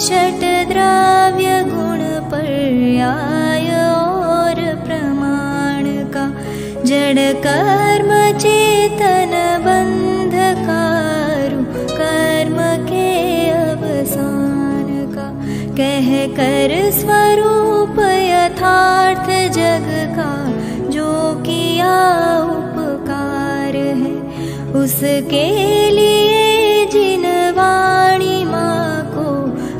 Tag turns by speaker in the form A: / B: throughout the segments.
A: षट द्रव्य गुण पर्याय और प्रमाण का, जड़ कर्म चेतन बंध कारु कर्म के अवसान का, कह कर स्वरूप यथार्थ जग का जो किया उपकार है, उसके लिए जिन वाणी माँ को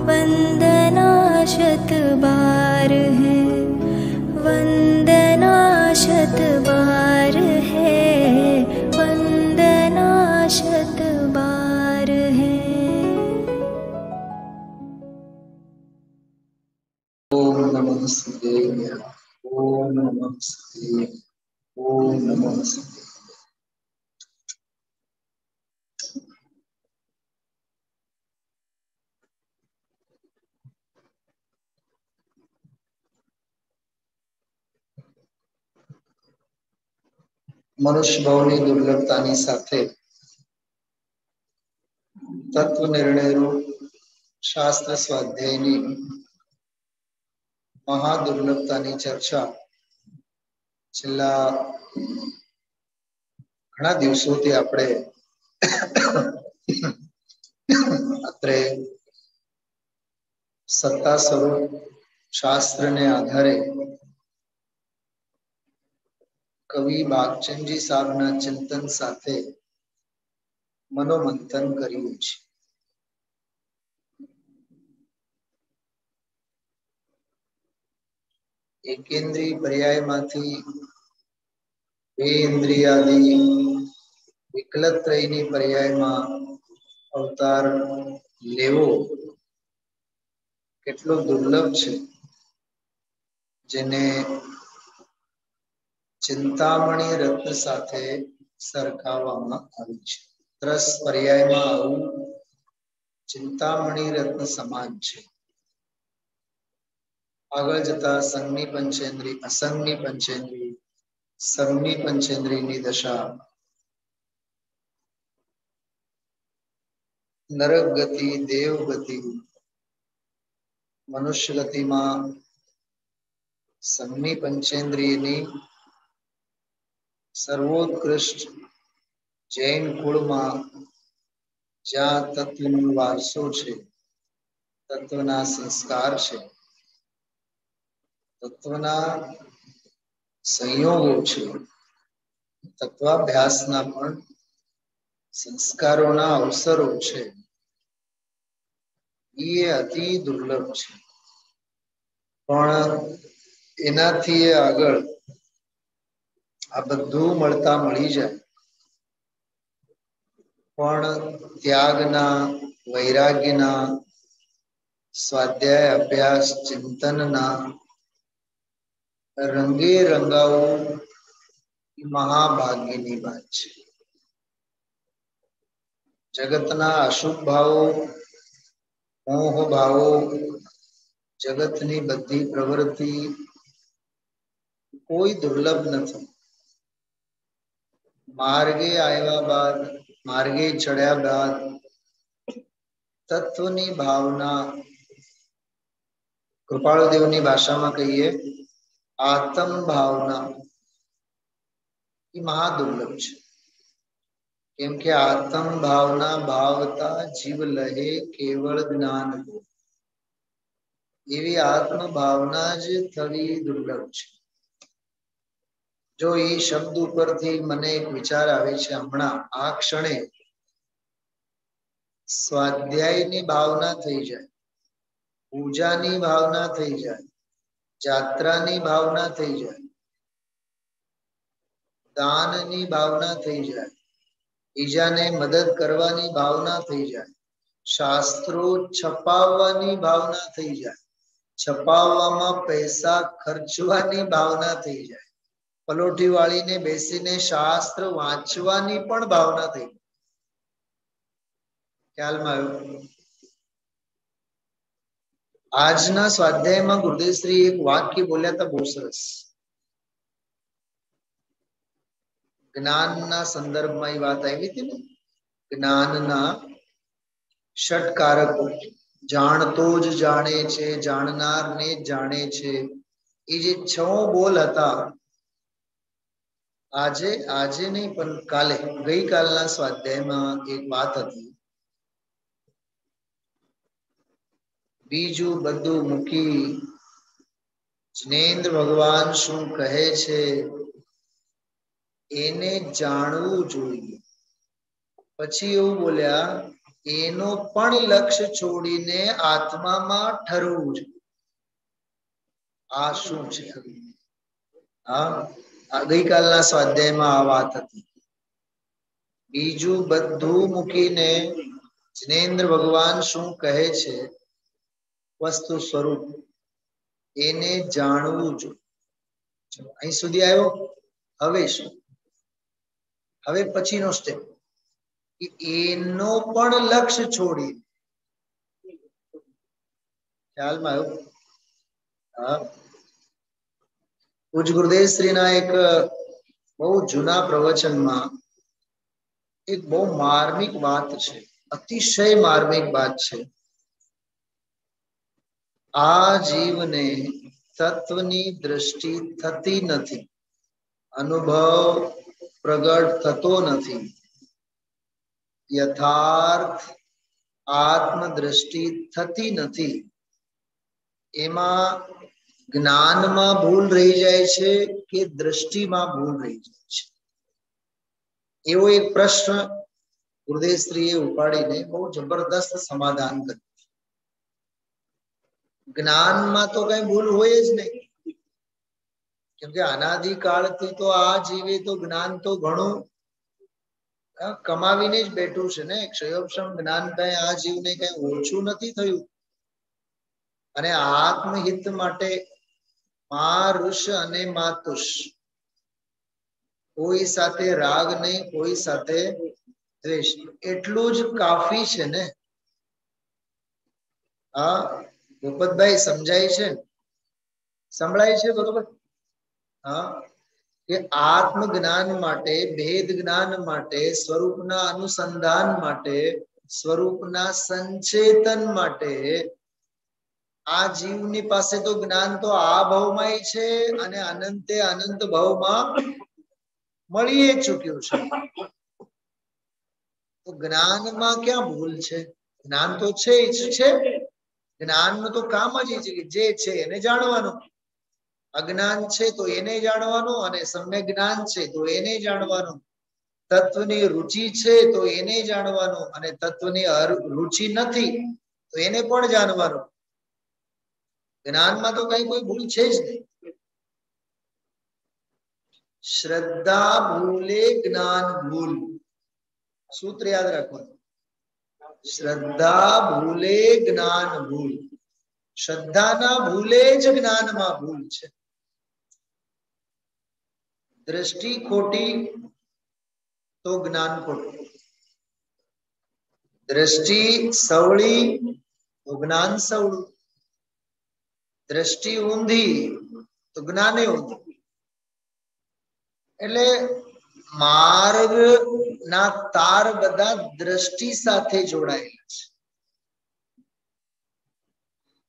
A: वंदना शत बार है, वंदना शत बार है, वंदना शत बार है।
B: ओम नमः शिवाय, ओम नमः शिवाय, ओम नमः शिवाय। मनुष्य भावनी दुर्लभतानी साथे तत्व निर्णय रूप शास्त्र स्वाध्यायनी महादुर्लभतानी चर्चा छेल्ला घणा दिवसोथी आपणे અત્રે સત્તા સ્વરૂપ શાસ્ત્રને આધારે કવિ બાગચંદજી સાહેબના ચિંતન સાથે મનોમંથન કર્યું છે। એકેન્દ્રિય પર્યાયમાંથી બે ઇન્દ્રિયાદિ વિકલત્રયની પર્યાયમાં અવતાર લેવો કેટલો દુર્લભ છે, જેને ચિંતામણી રત્ન સાથે સરખાવવામાં આવી છે। 10 પર્યાયમાં આવું ચિંતામણી રત્ન સમાન છે। આગળ જતા સંગની પંચેન્દ્રિય, અસંગની પંચેન્દ્રિય, સંગની પંચેન્દ્રિયની દશા, નરક ગતિ, દેવ ગતિ, મનુષ્ય ગતિમાં સંગની પંચેન્દ્રિયની સર્વોત્કૃષ્ટ જૈન કુળમાં જ્યાં તત્વનો વારસો છે, તત્વના સંસ્કાર છે, તત્વના સંયોગો છે, તત્વાભ્યાસના પણ સંસ્કારોના અવસરો છે, એ અતિ દુર્લભ છે। પણ એનાથી આગળ આ બધું મળતા મળી જાય પણ ત્યાગના, વૈરાગ્યના, સ્વાધ્યાય અભ્યાસ ચિંતનના રંગે રંગાવું એ મહાભાગ્યની વાત છે। જગતના અશુભ ભાવો, મોહ ભાવો, જગતની બધી પ્રવૃત્તિ કોઈ દુર્લભ નથી। માર્ગે આવ્યા બાદ, માર્ગે ચડ્યા બાદ તત્વની ભાવના, કૃપાળુદેવની ભાષામાં કહીએ આત્મ ભાવના, એ મહાદુર્લભ છે। કેમ કે આત્મ ભાવના ભાવતા જીવ લહે કેવળ જ્ઞાન, એવી આત્મ ભાવના જ થવી દુર્લભ છે। જો એ શબ્દ ઉપરથી મને એક વિચાર આવે છે હમણાં આ ક્ષણે, સ્વાધ્યાયની ભાવના થઈ જાય, પૂજાની ભાવના થઈ જાય, જાત્રાની ભાવના થઈ જાય, દાનની ભાવના થઈ જાય, બીજાને મદદ કરવાની ભાવના થઈ જાય, શાસ્ત્રો છપાવવાની ભાવના થઈ જાય, છપાવવામાં પૈસા ખર્ચવાની ભાવના થઈ જાય, પલોઠી વાળીને બેસીને શાસ્ત્ર વાંચવાની પણ ભાવના થઈ જાય। ખ્યાલમાં આવ્યું? આજના સ્વાધ્યાયમાં ગુરુદેવશ્રી એક વાક્ય બોલ્યા હતા બહુ સરસ, જ્ઞાનના સંદર્ભમાં એ વાત આવી હતી ને, જ્ઞાનના ષટકારકો, જાણતો જ જાણે છે, જાણનારને જ જાણે છે. એ જે 6 બોલ હતા, આજે નહીં પણ કાલે, ગઈકાલના સ્વાધ્યાયમાં એક વાત હતી. બીજું બધું મૂકી જિનેન્દ્ર ભગવાન શું કહે છે એને જાણવું જોઈએ. પછી એવું બોલ્યા, એનો પણ લક્ષ્ય છોડીને આત્મામાં ઠરવું છે. આ શું છે? હા, ગઈકાલના સ્વાધ્યાયમાં આ વાત હતી. બીજું બધું મૂકીને જિનેન્દ્ર ભગવાન શું કહે છે, વસ્તુ સ્વરૂપ એને જાણવું જોઈએ. અહીં સુધી આવ્યો. હવે શું? હવે પછીનો સ્ટેપ, એનો પણ લક્ષ્ય છોડી, ખ્યાલમાં આવ્યું? હા. પૂજ્ય ગુરુદેવ શ્રીના એક બહુ જૂના પ્રવચનમાં એક બહુ માર્મિક વાત છે, અતિશય માર્મિક વાત છે. આ જીવને તત્વની દ્રષ્ટિ થતી નથી, અનુભવ પ્રગટ થતો નથી, યથાર્થ આત્મદ્રષ્ટિ થતી નથી. એમાં જ્ઞાનમાં ભૂલ રહી જાય છે કે દ્રષ્ટિમાં ભૂલ રહી જાય છે? એવો એક પ્રશ્ન ગુરુદેવ શ્રીએ ઉપાડીને બહુ જબરદસ્ત સમાધાન કર્યું. જ્ઞાનમાં તો કઈ ભૂલ હોય જ નહીં, કેમ કે અનાદિકાળથી તો આ જીવે તો જ્ઞાન તો ઘણું કમાવીને જ બેઠું છે ને. ક્ષયોક્ષમ જ્ઞાન કઈ આ જીવને કઈ ઓછું નથી થયું. અને આત્મહિત માટે મા ઋષ અને માતુષ, કોઈ સાથે રાગ નહીં, કોઈ સાથે દ્વેષ, એટલું જ કાફી છે ને. હા ભૂપતભાઈ, સમજાય છે? સંભળાય છે બરોબર? હા, કે આત્મ જ્ઞાન માટે, ભેદ જ્ઞાન માટે, સ્વરૂપના અનુસંધાન માટે, સ્વરૂપના સંચેતન માટે આ જીવની પાસે તો જ્ઞાન તો આ ભાવમાં છે અને અનંતે અનંત ભાવમાં મળીએ ચૂક્યું છે. તો જ્ઞાનમાં ક્યાં ભૂલ છે? જ્ઞાન તો છે જ છે. જ્ઞાનનું તો કામ જ છે કે જે છે એને જાણવાનું. અજ્ઞાન છે તો એને જાણવાનું, અને સમ્યક જ્ઞાન છે તો એને જાણવાનું. તત્વની રુચિ છે તો એને જાણવાનું, અને તત્વની રુચિ નથી તો એને પણ જાણવાનું. જ્ઞાનમાં તો કઈ કોઈ ભૂલ છે જ નહીં. શ્રદ્ધા ભૂલે જ્ઞાન ભૂલ, સૂત્ર યાદ રાખવાનું. શ્રદ્ધા ભૂલે જ્ઞાન ભૂલ. શ્રદ્ધાના ભૂલે જ જ્ઞાનમાં ભૂલ છે. દ્રષ્ટિ ખોટી તો જ્ઞાન ખોટું, દ્રષ્ટિ સવળી તો જ્ઞાન સવળું, દ્રષ્ટિ ઊંધી તો જ્ઞાને ઊંધું. એટલે માર્ગ ના તાર બધા દ્રષ્ટિ સાથે જોડાયેલા છે.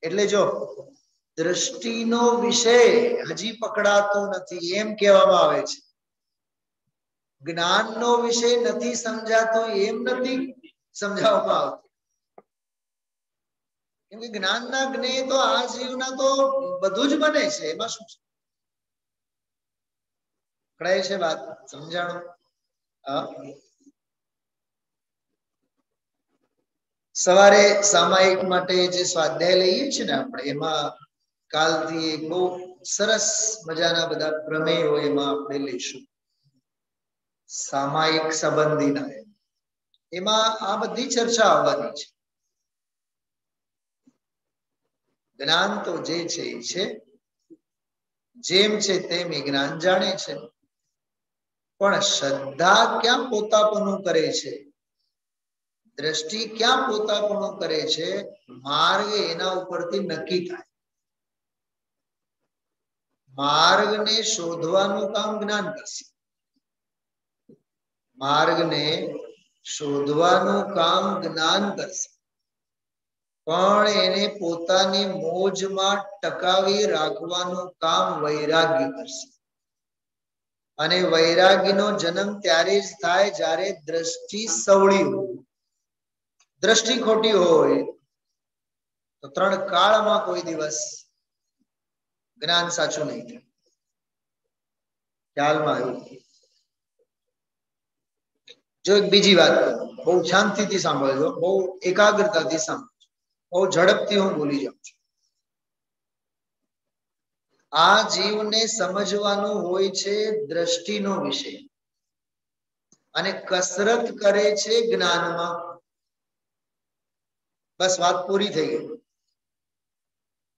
B: એટલે જો દ્રષ્ટિનો વિષય હજી પકડાતો નથી એમ કહેવામાં આવે છે. જ્ઞાનનો વિષય નથી સમજાતો એમ નથી સમજાવવામાં આવતું. કેમ કે જ્ઞાનના જ્ઞેય તો આ જીવના તો બધું જ બને છે. એમાં શું છે? પકડાય છે વાત? સમજાણું? સવારે સામાયિક માટે જે સ્વાધ્યાય લઈએ છીએ ને આપણે, એમાં કાલથી એક બહુ સરસ મજાના બધા પ્રમેયો એમાં આપણે લઈશું, સામાયિક સંબંધીના. એમાં આ બધી ચર્ચા આવવાની છે. જ્ઞાન તો જે છે એ છે, જેમ છે તેમ એ જ્ઞાન જાણે છે, પણ શ્રદ્ધા ક્યાં પોતાપણું કરે છે, દ્રષ્ટિ ક્યાં પોતાપણું કરે છે, માર્ગ એના ઉપરથી નક્કી થાય. માર્ગને શોધવાનું કામ જ્ઞાન કરશે. માર્ગને શોધવાનું કામ જ્ઞાન કરશે. પણ એને પોતાની મોજમાં ટકાવી રાખવાનું કામ વૈરાગ્ય કરશે. અને વૈરાગ્યનો જન્મ ત્યારે જ થાય જ્યારે દ્રષ્ટિ સવળી હોય. દ્રષ્ટિ ખોટી હોય તો 3 કાળમાં કોઈ દિવસ જ્ઞાન સાચું નહીં થાય. ખ્યાલમાં આવ્યું? જો એક બીજી વાત બહુ શાંતિથી સાંભળજો, બહુ એકાગ્રતાથી સાંભળજો, બહુ ઝડપથી હું બોલી જાઉં છું. આ જીવને સમજવાનું હોય છે દ્રષ્ટિનો વિષય, અને કસરત કરે છે જ્ઞાનમાં. બસ વાત પૂરી થઈ ગઈ.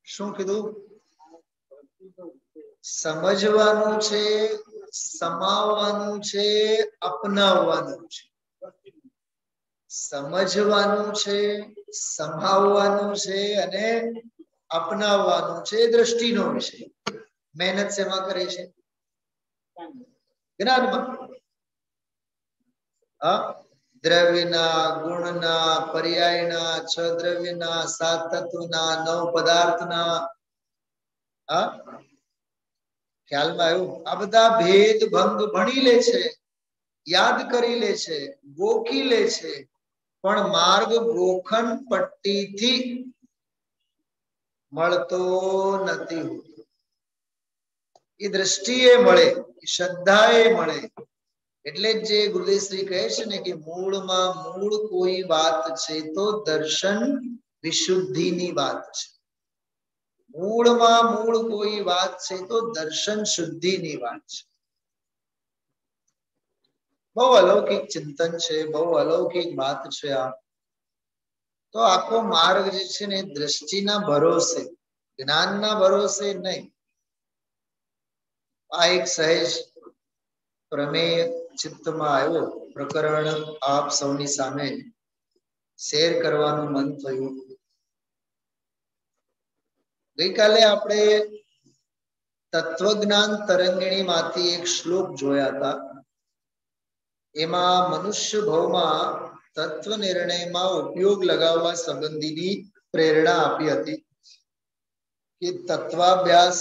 B: શું કીધું? સમજવાનું છે, સમાવવાનું છે, અપનાવવાનું છે. સમજવાનું છે, સમાવવાનું છે અને અપનાવવાનું છે. દ્રષ્ટિનો વિષય. મહેનત શેમાં કરે છે? જ્ઞાનમાં. દ્રવ્યના, ગુણના, પર્યાયના, 6 દ્રવ્યના, 7 તત્વના, 9 પદાર્થના. ખ્યાલમાં આવ્યું? આ બધા ભેદ ભંગ ભણી લે છે, યાદ કરી લે છે, ગોખી લે છે, પણ માર્ગ ગોખણ પટ્ટીથી મળતો નથી. એ દ્રષ્ટિએ મળે, શ્રદ્ધાએ મળે. એટલે જ જે ગુરુદેવશ્રી કહે છે ને કે મૂળમાં મૂળ કોઈ વાત છે તો દર્શન વિશુદ્ધિની વાત છે. મૂળમાં મૂળ કોઈ વાત છે તો દર્શન શુદ્ધિની વાત છે. બહુ અલૌકિક ચિંતન છે, બહુ અલૌકિક વાત છે આ. તો આખો માર્ગ જે છે ને દ્રષ્ટિના ભરોસે, જ્ઞાનના ભરોસે નહીં. આ એક સહેજ પ્રમેય ચિત્તમાં આવ્યો, પ્રકરણ આપ સૌની સામે શેર કરવાનું મન થયું. ગઈકાલે આપણે તત્વજ્ઞાન તરંગિણી માંથી એક શ્લોક જોયા હતા. એમાં મનુષ્ય ભાવમાં તત્વ નિર્ણયમાં ઉપયોગ લગાવવા સંબંધીની પ્રેરણા આપી હતી કે તત્વાભ્યાસ,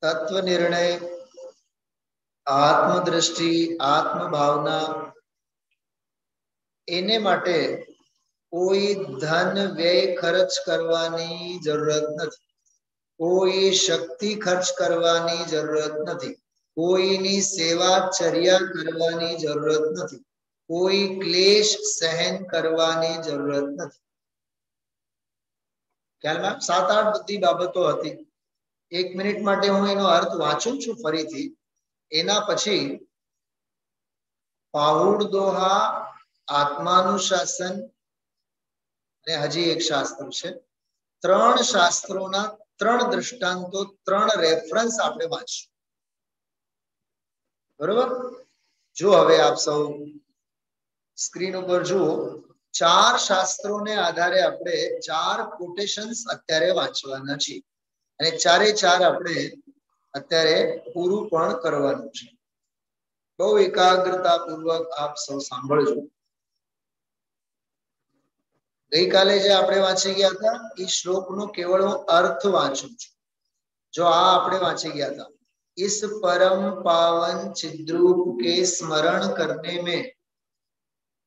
B: તત્વ નિર્ણય, આત્મદ્રષ્ટિ, આત્મભાવના, એને માટે કોઈ ધન વ્યય ખર્ચ કરવાની જરૂરત નથી, કોઈ શક્તિ ખર્ચ કરવાની જરૂરત નથી, કોઈની સેવાચર્યા કરવાની જરૂરત નથી, કોઈ ક્લેશ સહન કરવાની જરૂરત નથી. ખ્યાલમાં 7-8 બધી બાબતો હતી. 1 મિનિટ માટે હું એનો અર્થ વાંચું છું ફરીથી. એના પછી પાહુડ દોહા, આત્માનુશાસન અને હજી એક શાસ્ત્ર છે. 3 શાસ્ત્રોના 3 દ્રષ્ટાંતો, 3 રેફરન્સ આપણે વાંચીશું. બરોબર? જો હવે આપ સૌ સ્ક્રીન ઉપર જુઓ, 4 શાસ્ત્રોને આધારે આપણે 4 કોટેશન્સ અત્યારે વાંચવાના છીએ, અને 4 આપણે અત્યારે પૂરું પણ કરવાનું છે. બહુ એકાગ્રતા પૂર્વક આપ સૌ સાંભળજો. ગઈકાલે જે આપણે વાંચી ગયા હતા એ શ્લોકનો કેવળ હું અર્થ વાંચું છું. જો આ આપણે વાંચી ગયા હતા, इस परम पावन चिद्रूप के स्मरण करने में,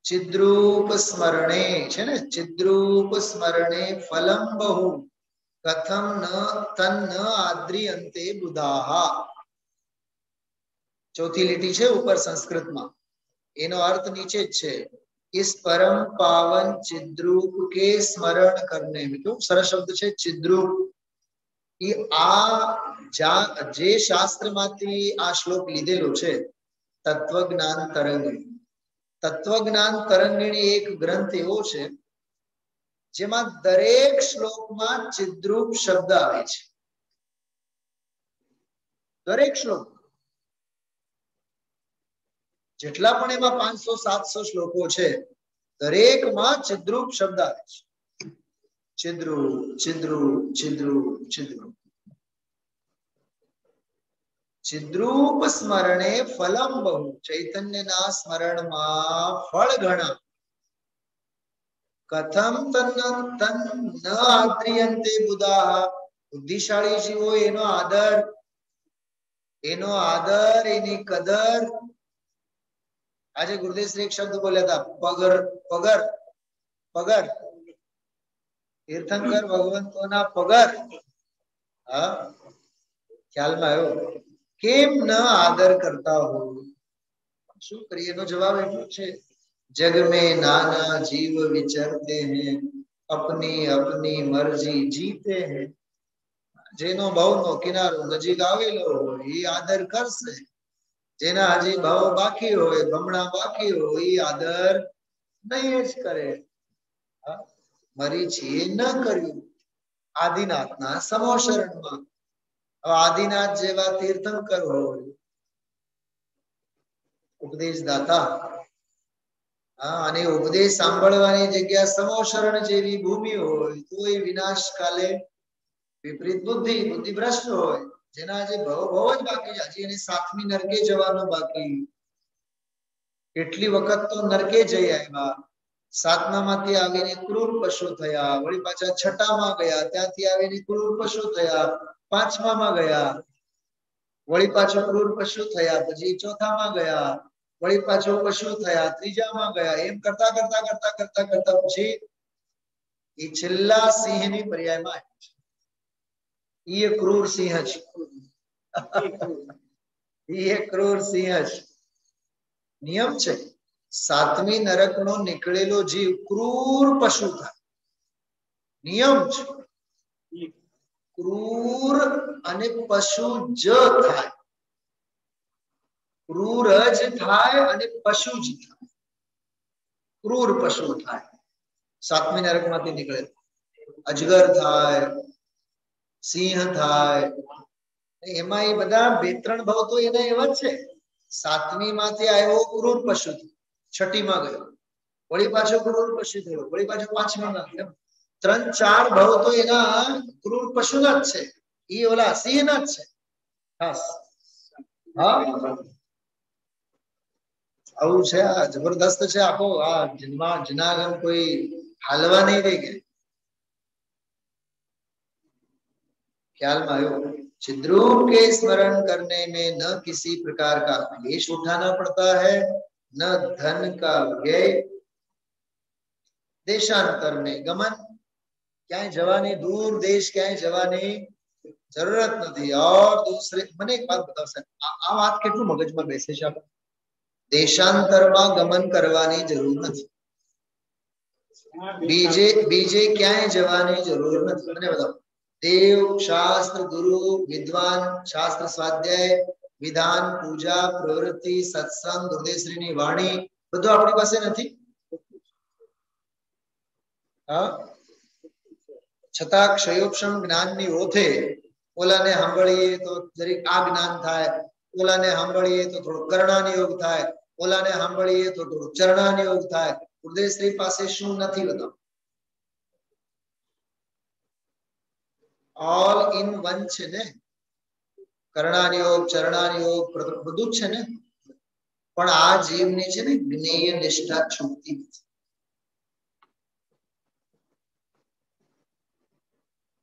B: चिद्रूप स्मरणे છે ને, चिद्रूप स्मरणे फलम बहु कथम न तन न आद्रियन्ते बुधाहा. ચોથી લીટી છે ઉપર સંસ્કૃતમાં, એનો અર્થ નીચે જ છે. इस परम पावन चिद्रूप के स्मरण करने में, તો સરસ શબ્દ છે चिद्रूप. આ જે શાસ્ત્રમાંથી આ શ્લોક લીધેલો છે, તત્વજ્ઞાન તરંગિણી. તત્વજ્ઞાન તરંગિણી એક ગ્રંથ એવો છે જેમાં દરેક શ્લોકમાં ચિદ્રૂપ શબ્દ આવે છે. દરેક શ્લોક, જેટલા પણ એમાં 500-700 શ્લોકો છે, દરેકમાં ચિદ્રૂપ શબ્દ આવે છે. ચિદ્રૂપ, ચિદ્રૂપ, ચિદ્રૂપ, ચિદ્રૂપ. ચિદ્રૂપ સ્મરણે ફલમ બહુ. ચૈતન્યના સ્મરણમાં ફળ ઘણા. કથમ તન ન આદ્રિયંતે બુધાહ, બુદ્ધિશાળી જીવો એનો આદર એની કદર. આજે ગુરુદેવ શ્રી એક શબ્દ બોલ્યા હતા, પગર પગર પગર. તીર્થંકર ભગવંતોના પગર. હા, ખ્યાલમાં આવ્યો? કેમ ન આદર કરતા હો? શું કરીએ? એનો જવાબ એટલો છે, जग में नाना जीव विचरते हैं, अपनी अपनी मर्जी जीते हैं. જેનો ભાવનો કિનારો નજીક આવેલો હોય એ આદર કરશે, જેના હજી ભાવ બાકી હોય, ભમણા બાકી હોય, એ આદર નહીં જ કરે. મરીચીએ ન કર્યું આદિનાથના સમોશરણમાં. આદિનાથ જેવા તીર્થંકર હોય, ઉપદેશ દાતા, અને ઉપદેશ સાંભળવાની જગ્યા સમોશરણ જેવી ભૂમિ હોય, તો એ વિનાશ કાલે વિપરીત બુદ્ધિ ભ્રષ્ટ હોય, જેના જે ભવ જ બાકી, હજી એને 7મી નરકે જવાનું બાકી. કેટલી વખત તો નરકે જઈ આવ્યા, 7મામાંથી આવીને ક્રૂર પશુ થયા, વળી પાછા 6માં ગયા, ત્યાંથી આવીને ક્રૂર પશુ થયા, 5માં ગયા, વળી પાછો ક્રૂર પશુ થયા, પછી 4માં ગયા, વળી પાછો પશુ થયા, 3માં ગયા, એમ કરતા કરતા કરતા કરતા કરતા પછી એ છેલ્લા સિંહની પર્યાયમાં આવ્યું છે. એ ક્રૂર સિંહ છે. એ ક્રૂર સિંહ છે. નિયમ છે, 7મી નરકનો નીકળેલો જીવ ક્રૂર પશુ થાય. નિયમ છે, ક્રૂર અને પશુ જ થાય. ક્રૂર જ થાય અને પશુ જ થાય. ક્રૂર પશુ થાય, 7મી નરકમાંથી નીકળે. અજગર થાય, સિંહ થાય, એમાં એ બધા 2-3 ભાવ તો એના એવા જ છે. 7મીમાંથી આવ્યો ક્રૂર પશુ, 6માં ગયો, વળી પાછો ક્રૂર પશુ થયો, વળી પાછો 5માં ગયો. 3-4 ભાવ તો એના ક્રૂર પશુના જ છે, એ ઓલા સિંહના જ છે. ખાસ આવું છે. આ જબરદસ્ત છે. આખો આ જનાગમ કોઈ હાલવા નહીં દે કે. ख्याल में आयो? चिद्रूप के स्मरण करने में न किसी प्रकार का क्लेश उठाना पड़ता है, न धन का व्यय. देशांतर में गमन, क्या जवानी दूर देश, क्या जवानी जरूरत नहीं. और दूसरे मैंने एक बात बताओ सर, आ बात કેટલું મગજમાં બેસે છે? આપણે દેશાંતરમાં ગમન કરવાની જરૂર નથી, બીજે ક્યાંય જવાની જરૂર નથી. મને बताओ, देव शास्त्र गुरु विद्वान शास्त्र स्वाध्याय विधान पूजा प्रवृत्ति सत्संग गुरुदेवश्रीनी वाणी બધું આપણી પાસે નથી? હા, છતાં ક્ષયોક્ષમ જ્ઞાનની ઓથે ઓલાને સાંભળીએ તો જરીક આ જ્ઞાન થાય, ઓલાને સાંભળીએ તો થોડો કર્ણાનિયોગ થાય, ઓલાને સાંભળીએ તો થોડો ચરણાનિયોગ થાય. ગુરુદેવશ્રી પાસે શું નથી? બતાવો. ऑल इन वन છે ને, કર્ણાનિયોગ ચરણાનિયોગ બધું જ છે ને. પણ આ જીવની છે ને જ્ઞેય નિષ્ઠા છૂટતી નથી.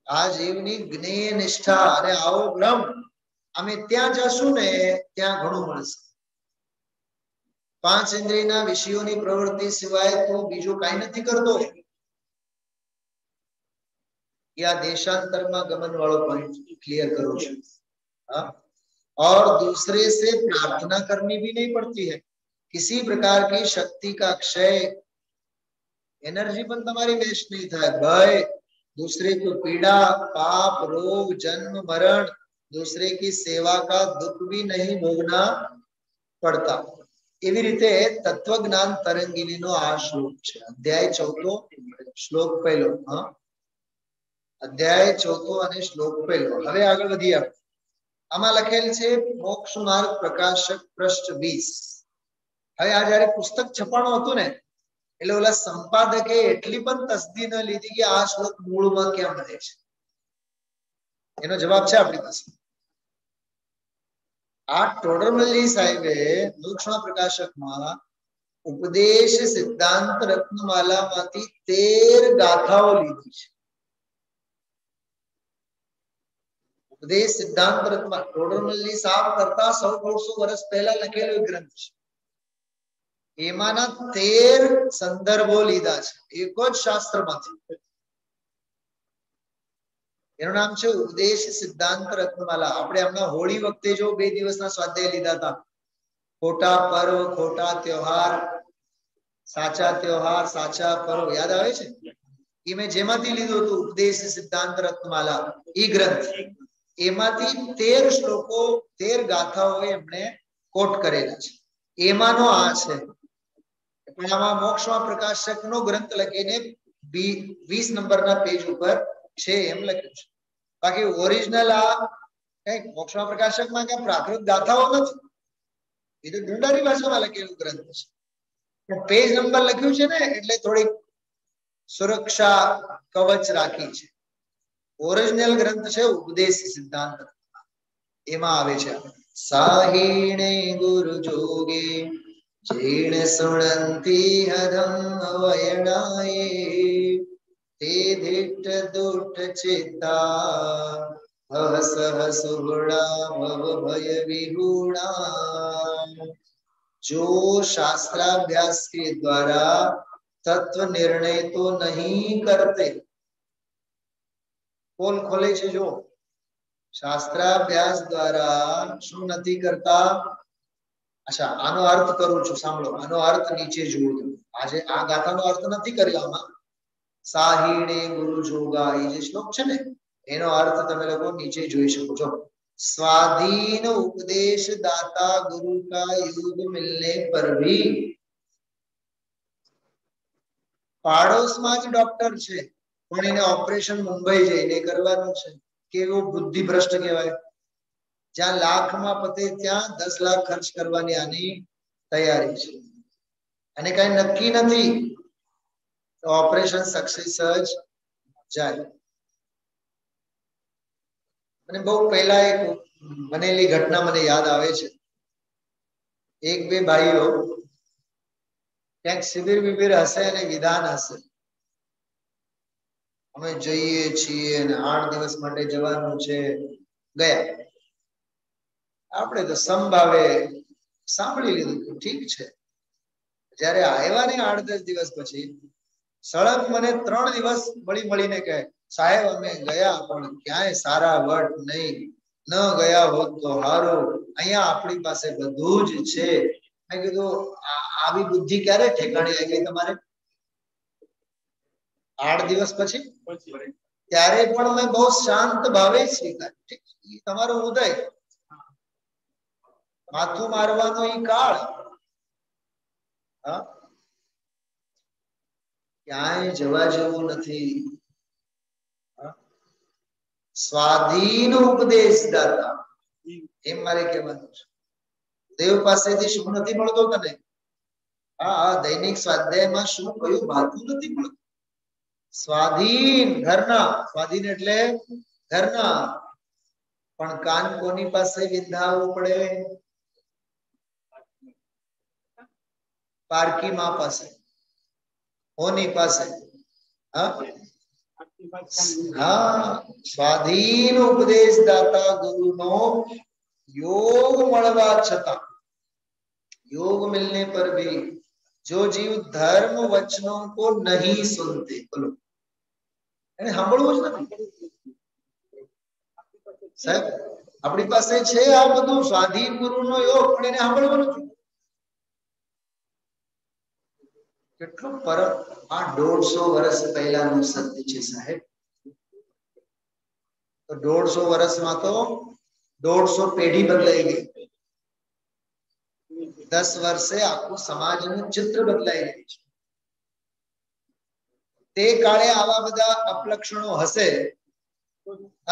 B: આ જીવની જ્ઞેય નિષ્ઠા અને આવો બ્રહ્મ અમે ત્યાં જશું ને ત્યાં ઘણું મળશે. 5 ઇન્દ્રિયના વિષયોની પ્રવૃત્તિ સિવાય તો બીજું કાંઈ નથી કરતો. या देशांतर में गमन वालों पॉइंट क्लियर करो छो. और दूसरे से प्रार्थना करनी भी नहीं पड़ती है. किसी प्रकार की शक्ति का क्षय, एनर्जी पण तुम्हारी वेस्ट नहीं था. भय, दूसरे को पीड़ा, पाप, रोग, जन्म मरण, दूसरे की सेवा का दुख भी नहीं भोगना पड़ता. एवी रीते तत्वज्ञान तरंगिनीनो आ श्लोक छे. अध्याय 4 श्लोक 1. हाँ, अध्याय 4 અને શ્લોક 1. હવે આગળ વધીએ. આમાં લખેલ છે મોક્ષ માર્ગ પ્રકાશક પૃષ્ઠ 20. હવે આ જ્યારે પુસ્તક છપાણું હતું ને, એટલે ઓલા સંપાદકે એટલી પણ તસદી ન લીધી કે આ શ્લોક મૂળમાં કેમ રહે છે. એનો જવાબ છે આપણી પાસે. આ ટોડરમલ્લી સાહેબે મોક્ષ પ્રકાશકમાં ઉપદેશ સિદ્ધાંત રત્નમાલામાંથી 13 ગાથાઓ લીધી છે. ઉપદેશ સિદ્ધાંત રત્ન ટોડરમલજી સાહેબ કરતા 100-150 વર્ષ પહેલા લખેલો ગ્રંથ છે. એમાંના 13 સંદર્ભો લીધા છે એક જ શાસ્ત્રમાંથી. એનું નામ છે ઉપદેશ સિદ્ધાંત રત્નમાલા. આપણે હમણાં હોળી વખતે જો 2 દિવસના સ્વાધ્યાય લીધા હતા, ખોટા પર્વ, ખોટા ત્યોહાર, સાચા ત્યોહાર, સાચા પર્વ, યાદ આવે છે? એ મેં જેમાંથી લીધું હતું ઉપદેશ સિદ્ધાંત રત્નમાલા, ઈ ગ્રંથ, એમાંથી 13 શ્લોકો 13 ગાથાઓ એમણે કોટ કરેલા છે. એમાંનો આ છે. પણ આમાં મોક્ષમાં પ્રકાશકનો ગ્રંથ લખીને 20 નંબરના પેજ ઉપર છે એમ લખ્યું છે. બાકી ઓરિજિનલ આ કઈ મોક્ષમાં પ્રકાશકમાં કઈ પ્રાકૃત ગાથાઓ નથી, એ તો ઢુંઢારી ભાષામાં લખેલું ગ્રંથ છે. પેજ નંબર લખ્યું છે ને એટલે થોડીક સુરક્ષા કવચ રાખી છે. ઓરિજિનલ ગ્રંથ છે ઉપદેશ સિદ્ધાંત. એમાં આવે છે સાહીણે ગુરુ જોગે જીણ સુણંતી હદમ વયણાયે તે દિટ્ટ દુટ્ટ ચિત્તા હસ હસુગુણા ભવ ભય વિહુણા. जो शास्त्राभ्यास के द्वारा तत्व निर्णय तो नहीं करते, पोल खोले છે જો શાસ્ત્રાભ્યાસ દ્વારા શું નથી કરતા. અચ્છા, આનો અર્થ કરું છું, સાંભળો. આનો અર્થ નીચે જુઓ. આજે આ ગાથાનો અર્થ નથી કર્યો આમાં. સાહીણે ગુરુ જોગા એ જે શ્લોક છે ને એનો અર્થ તમે લોકો નીચે જોઈ શકો છો. स्वाधीन उपदेश दाता गुरु का युग मिलने पर भी, પાડોશમાં જ ડોક્ટર છે પણ એને ઓપરેશન મુંબઈ જઈને કરવાનું છે. કેવો બુદ્ધિભ્રષ્ટ કહેવાય. જ્યાં લાખમાં પતે ત્યાં 10 લાખ ખર્ચ કરવાની આની તૈયારી છે અને કઈ નક્કી નથી તો ઓપરેશન સક્સેસ જ જાય. અને બહુ પહેલા એક બનેલી ઘટના મને યાદ આવે છે. 1-2 ભાઈઓ ક્યાંક શિબિર બિબિર હશે અને વિધાન હશે, અમે જઈએ છીએ અને 8 દિવસ માટે જવાનું છે. ગયા. આપણે તો સંભાવે સાંભળી લીધું કે ઠીક છે. જયારે આવ્યા ને 8-10 દિવસ પછી સળંગ મને 3 દિવસ મળીને કહે, સાહેબ અમે ગયા પણ ક્યાંય સારા વટ નહીં, ન ગયા હોત તો હારું, અહીંયા આપણી પાસે બધું જ છે. મેં કીધું આવી બુદ્ધિ ક્યારે ઠેકાણે આવી તમારે? 8 દિવસ પછી? ત્યારે પણ મેં બહુ શાંત ભાવે સ્વીકાર્યું. તમારો ઉદય, માથું મારવાનો ઈ કાળ, હા, ક્યાંય જવા જેવું નથી. સ્વાધીન ઉપદેશ દાતા, એમ મારે કહેવાનું છે. દેવ પાસેથી શું નથી મળતો તને? હા, દૈનિક સ્વાધ્યાયમાં શું કયું ભાતું નથી મળતું. સ્વાધીન, ઘરના. સ્વાધીન એટલે ઘરના. પણ કાન કોની પાસે વિંધાવવું પડે? પારકી માં પાસે, કોની પાસે? હા, સ્વાધીન ઉપદેશ દાતા ગુરુનો योग મળવા છતાં, योग मिलने पर भी जो जीव धर्म वचनों को नहीं सुनते, बोलो એને સાંભળવું જ નથી. સાહેબ આપણી પાસે છે આ બધું સ્વાધીન ગુરુનો યોગ, પણ એને સાંભળવું નથી. કેટલું પરમ. આ 150 વર્ષ પહેલાનું સત્ય છે સાહેબ. તો 150 વર્ષમાં તો 150 પેઢી બદલાઈ ગઈ. 10 વર્ષે આખું સમાજનું ચિત્ર બદલાઈ ગયું છે. તે કાળે આવા બધા અપલક્ષણો હશે.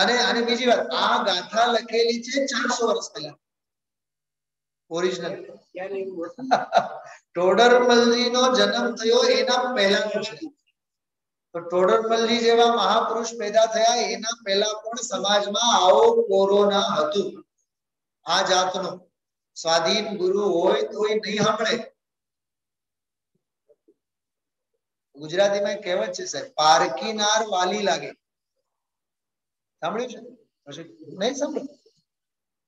B: અને બીજી વાત, આ ગાથા લખેલી છે 400 વર્ષ પહેલા, ઓરિજિનલ. ટોડરમલજીનો જન્મ થયો એના પહેલાનું છે. તો ટોડરમલજી જેવા મહાપુરુષ પેદા થયા એના પહેલા પણ સમાજમાં આવો કોરોના હતું. આ જાતનો સ્વાધીન ગુરુ હોય તો એ નહીં સાંભળે. ગુજરાતીમાં કહેવત છે સાહેબ, પારકીનાર વાલી લાગે. સાંભળ્યું છે? નહીં સાંભળ્યું?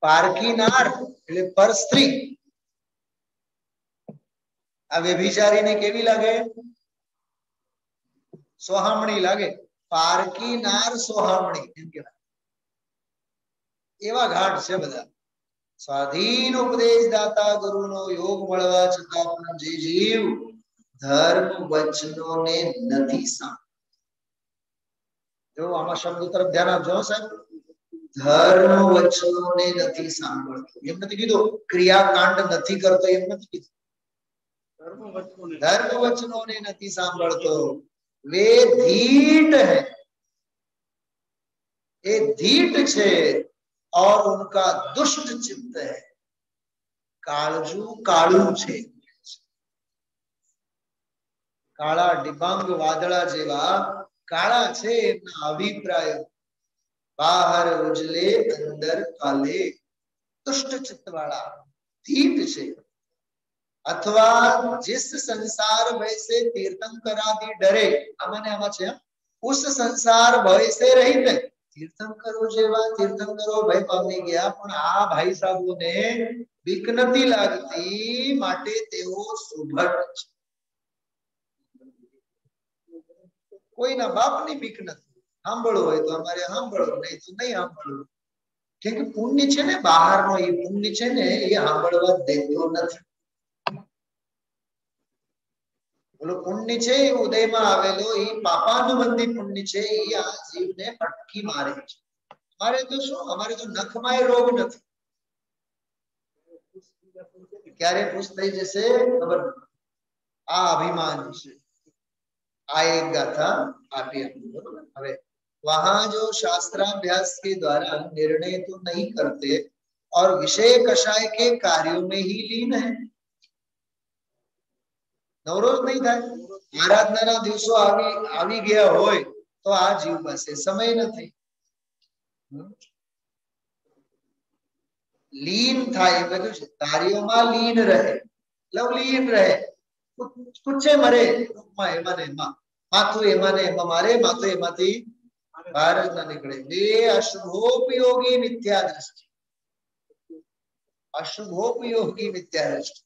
B: પારકીનાર એટલે પર સ્ત્રી. આ વ્યભિચારીને કેવી લાગે? સોહામણી લાગે. પારકીનાર સોહામણી એમ કહેવાય. એવા ઘાટ છે બધા. સ્વાધીન ઉપદેશ દાતા ગુરુનો યોગ મળવા છતાં પણ જે જીવ ધર્મ વચનોને નથી સાંભળતો. જો આમાં શબ્દો તરફ ધ્યાન આપજો સાહેબ. ધર્મ વચનોને નથી સાંભળતો એમ નથી કીધું, ક્રિયાકાંડ નથી કરતો એમ નથી કીધું. धर्म वचनों ने नहीं सांभळतो, वे धीट है, ये धीट छे और उनका दुष्ट चित्त है. काळजू काळू छे, काळा डिबांग वादळा जेवा काळा छे एमना अभिप्राय. बाहर उजले अंदर काले, दुष्ट चित्त वाला धीट छे. अथवा जिस संसार भय से तीर्थंकरादि डरे, आमाने आमा छे, उस संसार भय से रहित है. तीर्थंकरो जेवा तीर्थंकरो भय पामी गया, पण आ भाई साहेबोने बीक नथी लागती, माटे तेओ सुभट छे. कोईना बापनी बीक नथी. सांभळो होय तो अमारे सांभळो, नहीं तो नहीं सांभळो. केम के पुण्य छे ने बहारनो, ए पुण्य छे ने ए सांभळवा देतो नथी. बोलो पुण्य छे उदय में आवेलो, ई पापानुबंधी पुण्य छे, ई आ जीवने फटकी मारे छे. मारे तो शू, अमारे तो नखमाय रोग नथी. क्यारे खुश थई जशे खबर नहीं. आ अभिमान छे. आ एक गाथा आपी बरोबर. हवे वहां जो शास्त्राभ्यास के द्वारा निर्णय तो नहीं करते और विषय कषाय के कार्यों में ही लीन है. नवरोज नहीं था, आराधना दिवसों आवी गया होय तो आ जीव પાસે સમય નથી. लीन થાય બધું છે, કાર્યોમાં લીન રહે, લવલીન રહે. કુછે મરે માં એમાં ને એમાં, માથું એમાં ને એમાં મારે, માથું એમાંથી બહાર જ ના નીકળે. બે અશુભોપયોગી મિથ્યા દ્રષ્ટિ, अशुभोपयोगी विद्या दृष्टि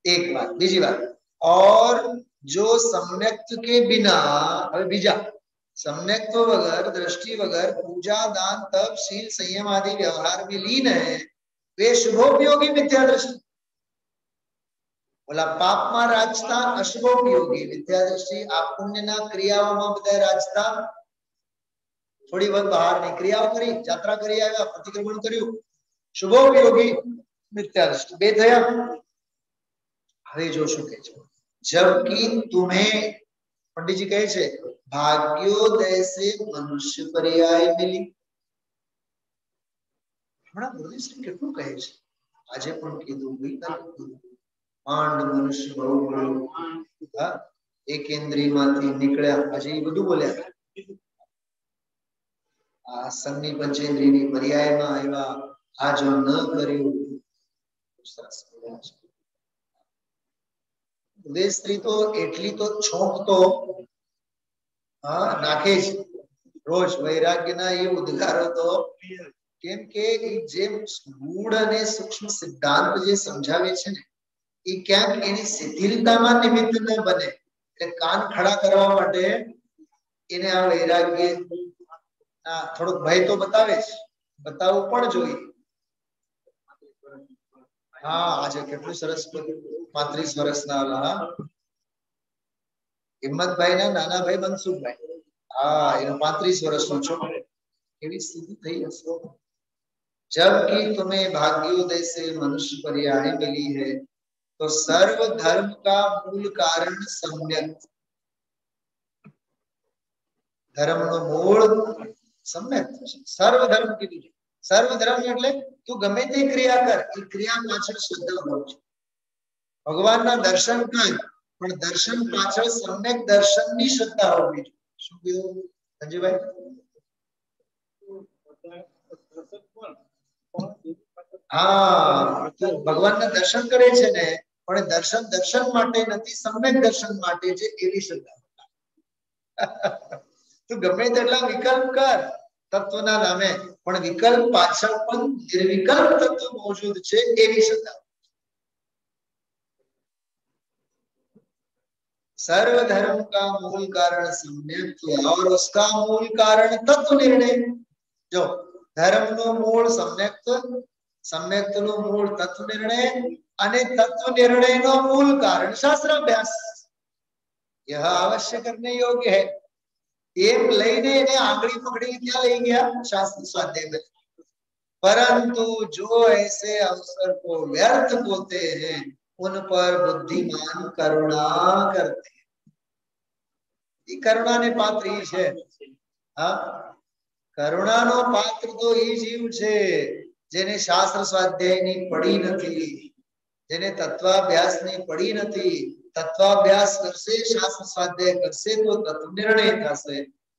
B: एक बात. बीजी बात, और जो सम्यक्त्व के बिना, હવે બીજા सम्यक्त्व वगर दृष्टि वगर पूजा दान तप शील संयम आदि व्यवहार में लीन है, वे शुभोपयोगी मिथ्या दृष्टि. बोला पाप में राजता अशुभोपयोगी विद्या दृष्टि. आप पुण्य ना क्रियाओं में બધા राजता, थोड़ी बहुत बाहर ની ક્રિયાઓ કરી, यात्रा કરી આવ્યા, પ્રતિક્રમણ કર્યું, शुभोपयोगी मिथ्या दृष्टि. बे थया. હવે જો શું કહે છે, जबकि तुम्हें पंडित जी कहे छे भाग्योदय से मनुष्य पर्याय मिली. हमारा गुरुदेव श्री કેટલું કહે છે, આજે પણ કીધું, ગઈકાલે કીધું. માંડ મનુષ્ય બહુ બોલ્યો, હા, એક ઇન્દ્રિયમાંથી નીકળ્યા, આજે એ બધું બોલ્યા. આ સંની પંચેન્દ્રિયની પર્યાયમાં આવ્યા, આ જો ન કર્યું. સરસ બોલ્યા છે. ઉદય સ્ત્રી તો એટલી તો છોક તો નાખે જ રોજ. વૈરાગ્યના એ ઉદ્ગારો તો, કેમ કે જે ગૂઢ અને સૂક્ષ્મ સિદ્ધાંત જે સમજાવે છે ને, એ ક્યાંક એની શિથિલતામાં નિમિત્ત ન બને. એટલે કાન ખડા કરવા માટે એને આ વૈરાગ્ય થોડોક ભય તો બતાવે જ, બતાવવું પણ જોઈએ. હા, આજે કેટલું સરસ 35 વર્ષના હતા હિંમતભાઈ ના નાના ભાઈ મનસુખભાઈ. હા, એનો 35 વર્ષનો છોકરો. એવી સ્થિતિ થઈ હશે. जबकि तुम्हें भाग्योदय से मनुष्य पर्याय मिली है, तो सर्व धर्म का मूल कारण सम्यक. धर्म नो मूल सम्यक. सर्व धर्म कीधुं छे. सर्व धर्म એટલે તું ગમે તે ક્રિયા કર, એ ક્રિયા પાછળ શ્રદ્ધા હોવી જોઈએ. ભગવાનના દર્શન કર, પણ દર્શન પાછળ સમ્યક દર્શનની શ્રદ્ધા હોવી જોઈએ. શું કીધું સંજીભાઈ? હા, તો ભગવાનના દર્શન કરે છે ને, પણ દર્શન દર્શન માટે નથી, સમ્યક દર્શન માટે છે, એવી શ્રદ્ધા. તું ગમે તેટલા વિકલ્પ કર તત્વના નામે, પણ વિકલ્પ પાછળ પણ નિર્વિકલ્પ તત્વ મોજૂદ છે એવી સત્તા. सर्व धर्म का मूल कारण सम्यक्त्व और उसका मूल कारण तत्व निर्णय. जो धर्म नो मूल सम्यक्त्व, सम्यक्त्व नो मूल तत्व निर्णय અને તત્વ નિર્ણય નો મૂળ કારણ શાસ્ત્ર અભ્યાસ. यह अवश्य करने योग्य है. એમ લઈને એને આંગળી પકડી ક્યાં લઈ ગયા? શાસ્ત્ર સ્વાધ્યાય में. परंतु जो ऐसे अवसर को व्यर्थ होते हैं उन पर बुद्धिमान करुणा करते हैं. ये करुणा ने पात्र ही છે. હા, કરુણાનો પાત્ર તો એ જીવ છે જેને શાસ્ત્ર સ્વાધ્યાયની પડી નથી, જેને તત્વાભ્યાસની પડી નથી. તત્વાભ્યાસ કરશે, શાસ્ત્ર સ્વાધ્યાય કરશે તો તત્વ નિર્ણય થશે,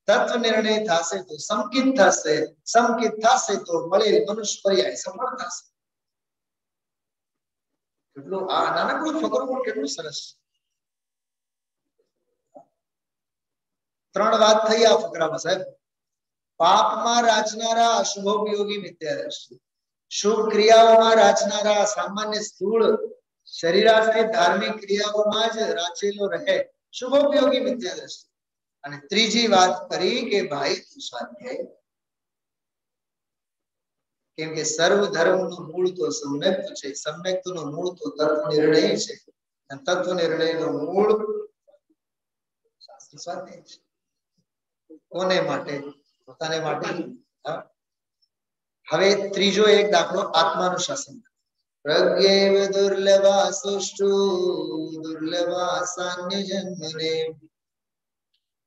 B: તત્વ નિર્ણય થશે તો સંકિત થશે, સંકિત થશે તો મળેલ મનુષ્ય પર્યાય સફળ થશે. કેટલું આ નાનકડું ફકરો પણ કેટલું સરસ. ત્રણ વાત થઈ આ ફકરામાં સાહેબ. પાપમાં રાચનારા અશુભોપયોગી મિથ્યાદર્શી, શુભ ક્રિયાઓમાં રાચનારા સામાન્ય સ્થૂળ શરીરાશ્રિત ધાર્મિક ક્રિયાઓમાં જ રાચેલો રહે શુભોપયોગી મિથ્યાદર્શી. અને ત્રીજી વાત કરી કે ભાઈ સ્વાધ્યાય, કેમ કે સર્વ ધર્મનું મૂળ તો સમ્યક્ત છે, સમ્યક્તનું મૂળ તો તત્વ નિર્ણય છે, અને તત્વ નિર્ણયનું મૂળ શાસ્ત્ર સ્વાધ્યાય છે. કોને માટે? પોતાને માટે. હવે ત્રીજો એક દાખલો આત્માનું શાસન. પ્રજ્ઞેવ દુર્લભા સુષ્ઠુ દુર્લભા સાન્ય જન્મને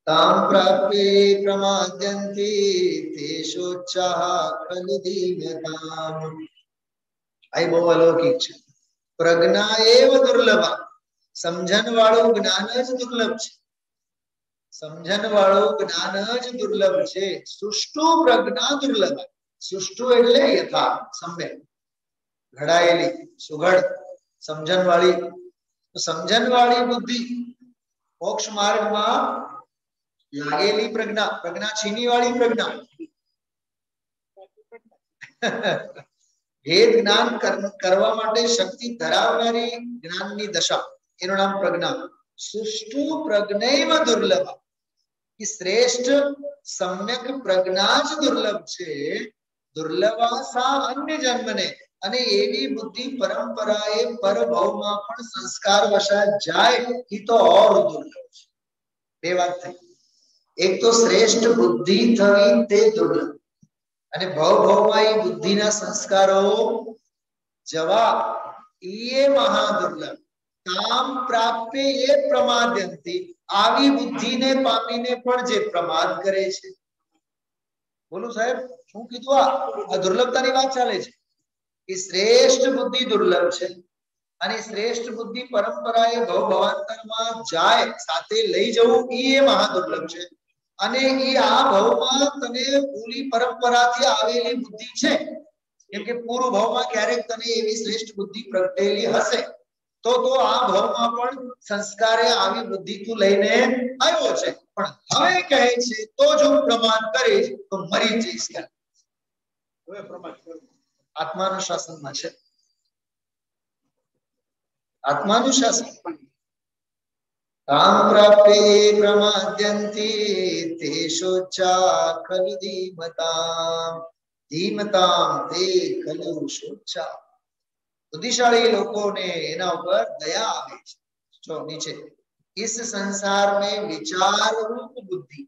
B: તામ પ્રાપ્યે પ્રમાદ્યંતી તેષોચ્ચાહ ખલુ ધીમ્યતામ. આ બહુ અલૌકિક છે. પ્રજ્ઞા એવ દુર્લભા, સમજણ વાળું જ્ઞાન જ દુર્લભ છે. સમજણ વાળું જ્ઞાન જ દુર્લભ છે. સુષ્ઠુ પ્રજ્ઞા દુર્લભ. સુષ્ઠુ એટલે યથા સમ્યક, ઘડાયેલી, સુઘડ, સમજણ વાળી. સમજણ વાળી બુદ્ધિ, મોક્ષ માર્ગમાં લાગેલી પ્રજ્ઞા, પ્રજ્ઞા છીની વાળી પ્રજ્ઞા, ભેદ જ્ઞાન કરવા માટે શક્તિ ધરાવનારી જ્ઞાનની દશા, એનું નામ પ્રજ્ઞા. સુષ્ઠુ પ્રજ્ઞૈવ દુર્લભ. શ્રેષ્ઠ સમ્યક પ્રજ્ઞા જ દુર્લભ છે. દુર્લભા સા અન્ય જન્મને. અને એવી બુદ્ધિ પરંપરાએ પરભવમાં પણ સંસ્કાર વશા જાય એ તો ઓર દુર્લભ છે. બે વાત થઈ. એક તો શ્રેષ્ઠ બુદ્ધિ થવી તે દુર્લભ, અને ભવભવમાં એ બુદ્ધિના સંસ્કારો જવા એ મહાદુર્લભ. કામ પ્રાપ્ય એ પ્રમાદ્યંતી. આવી બુદ્ધિને પામીને પણ જે પ્રમાદ કરે છે. બોલું સાહેબ શું કીધું? આ દુર્લભતાની વાત ચાલે છે. એ શ્રેષ્ઠ બુદ્ધિ દુર્લભ છે, અને શ્રેષ્ઠ બુદ્ધિ પરંપરાએ ભવભવાંતરમાં જાય સાથે લઈ જવું એ મહાદુર્લભ છે. અને એ આ ભવમાં તને પૂરી પરંપરાથી આવેલી બુદ્ધિ છે, કેમ કે પૂર્વ ભવમાં ક્યારેક તને એવી શ્રેષ્ઠ બુદ્ધિ પ્રગટેલી હશે, તો આ ભવમાં પણ સંસ્કારે આવી બુદ્ધિ તું લઈને આવ્યો છે. પણ હવે કહે છે તો જો પ્રમાદ કરીશ તો મરી જઈશ. હવે પ્રમાદ કરું. આત્માનું શાસનમાં છે. આત્માનું શાસન. કામ પ્રાપ્યે પ્રમાદ્યંતી તેષોચ્ચા ખલુ ધીમતામ. ધીમતામ તે ખલુ શોચ્ચા. बुद्धिशाली लोगों ने एना ऊपर दया આવે છે. जो नीचे इस संसार में विचार रूप बुद्धि,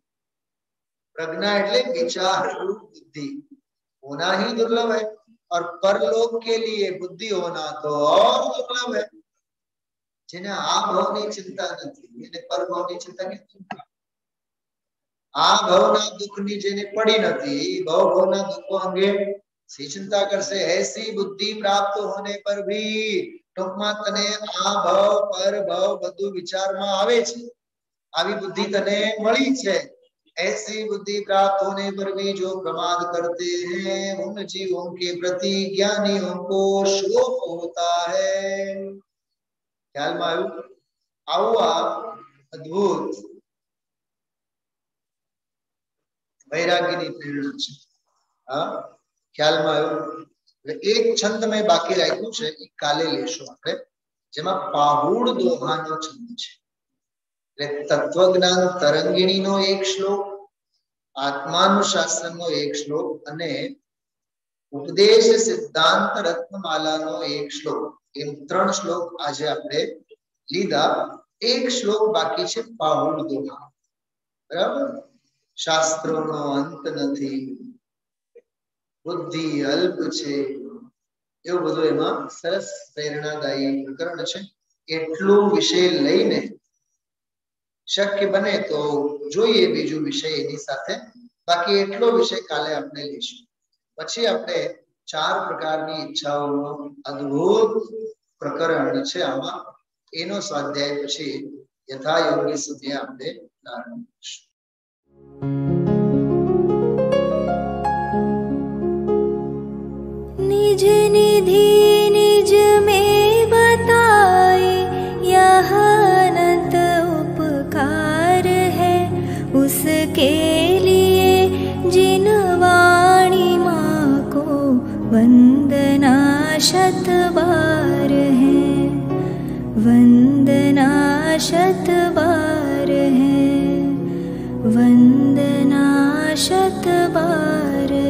B: प्रज्ञा એટલે विचार रूप बुद्धि होना ही दुर्लभ है, और परलोक के लिए बुद्धि होना तो और दुर्लभ है. જેને આ ભવની ચિંતા નથી એને પરભવની ચિંતા કેમ? આ ભવના દુઃખની જેને પડી નથી ભવના દુઃખો અંગે सी चिंता करसे. ऐसी बुद्धि प्राप्त होने पर भी टूंकમાં તને આ ભવ પર ભવ બધું વિચારમાં આવે છે. આવી બુદ્ધિ તને મળી છે. ऐसी बुद्धि प्राप्त होने पर भी जो प्रमाद करते हैं उन जीवों के प्रति ज्ञानियों को शोक होता है. ख्याल में आयु? आवा अद्भुत વૈરાગ્યની પ્રેરણા છે. હા, ખ્યાલમાં આવ્યું? એક છંદ મેં બાકી રાખ્યું છે, એ કાલે લેશું આપણે, જેમાં પાહુડ દોહાનો છંદ છે. એટલે તત્વજ્ઞાન તરંગિણીનો એક શ્લોક, આત્માનુશાસનનો એક શ્લોક અને ઉપદેશ સિદ્ધાંત રત્નમાલાનો એક શ્લોક, એમ 3 શ્લોક આજે આપણે લીધા. એક શ્લોક બાકી છે પાહુડ દોહા. બરાબર? શાસ્ત્રોનો અંત નથી, બુદ્ધિ અલ્પ છે, એવું બધું એમાં સરસ પ્રેરણાદાયી પ્રકરણ છે. એટલું વિષય લઈને શક્ય બને તો જોઈએ બીજું વિષય એની સાથે, બાકી એટલો વિષય કાલે આપણે લઈશું. પછી આપણે 4 પ્રકારની ઈચ્છાઓનો અદ્ભુત પ્રકરણ છે આમાં, એનો સ્વાધ્યાય પછી યથાયોગ્ય સમયે આપણે પ્રારંભ કરીશું.
A: निज निधि निज में बताए यह अनंत उपकार है, उसके लिए जिन वाणी माँ को वंदना शत बार है, वंदना शत बार है, वंदना शत बार है.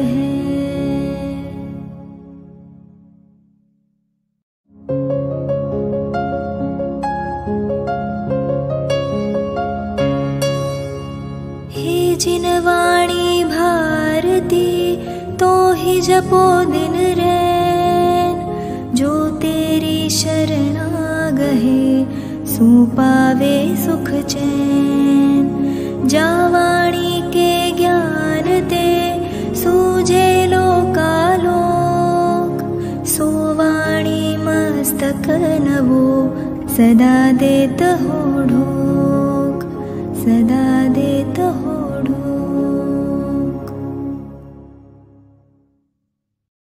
A: जिन वाणी भारती तो ही जपो दिन रैन, जो तेरी शरणा गहे सो पावे सुख चैन. जा वाणी के ज्ञान ते सूझे लोकालोक, सो वाणी मस्तक नवो सदा देत हो ढोक.